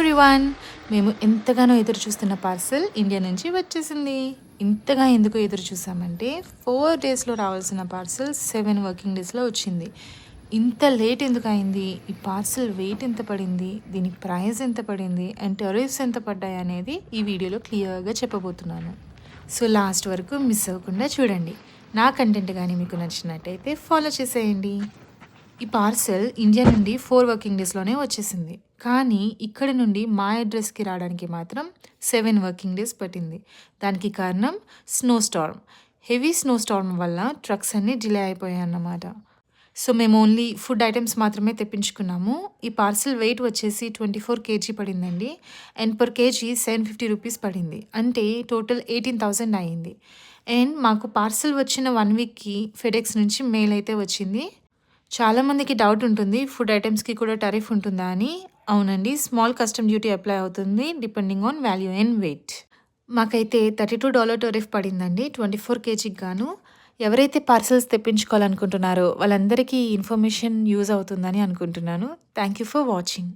Everyone, మేము ఎంతగానో ఎదురు చూస్తున్న పార్సల్ ఇండియా నుంచి వచ్చేసింది. ఇంతగా ఎందుకు ఎదురు చూసామంటే 4 డేస్లో రావాల్సిన పార్సల్ 7 వర్కింగ్ డేస్లో వచ్చింది. ఇంత లేట్ ఎందుకు అయింది, ఈ పార్సల్ వెయిట్ ఎంత పడింది, దీని ప్రైస్ ఎంత పడింది అండ్ టెరిఫ్స్ ఎంత పడ్డాయి అనేది ఈ వీడియోలో క్లియర్గా చెప్పబోతున్నాను. సో లాస్ట్ వరకు మిస్ అవ్వకుండా చూడండి. నా కంటెంట్ కానీ మీకు నచ్చినట్టయితే ఫాలో చేసేయండి. ఈ పార్సెల్ ఇండియా నుండి 4 వర్కింగ్ డేస్లోనే వచ్చేసింది. కానీ ఇక్కడి నుండి మా అడ్రస్కి రావడానికి మాత్రం 7 వర్కింగ్ డేస్ పట్టింది. దానికి కారణం snow Storm. Heavy snow Storm వల్ల ట్రక్స్ అన్నీ డిలే అయిపోయాయి అన్నమాట. సో మేము ఓన్లీ ఫుడ్ ఐటమ్స్ మాత్రమే తెప్పించుకున్నాము. ఈ పార్సెల్ వెయిట్ వచ్చేసి 24 kg పడిందండి. అండ్ పర్ కేజీ 750 రూపీస్ పడింది. అంటే టోటల్ 18,000 అయ్యింది. అండ్ మాకు పార్సెల్ వచ్చిన 1 వీక్కి ఫెడెక్స్ నుంచి మెయిల్ అయితే వచ్చింది. చాలామందికి డౌట్ ఉంటుంది, ఫుడ్ ఐటమ్స్కి కూడా టారిఫ్ ఉంటుందా అని. అవునండి, స్మాల్ కస్టమ్ డ్యూటీ అప్లై అవుతుంది depending on value and weight. మాకైతే $32 టారిఫ్ పడిందండి 24 kgకి గాను. ఎవరైతే పార్సల్స్ తెప్పించుకోవాలనుకుంటున్నారో వాళ్ళందరికీ ఈ ఇన్ఫర్మేషన్ యూజ్ అవుతుందని అనుకుంటున్నాను. Thank you for watching.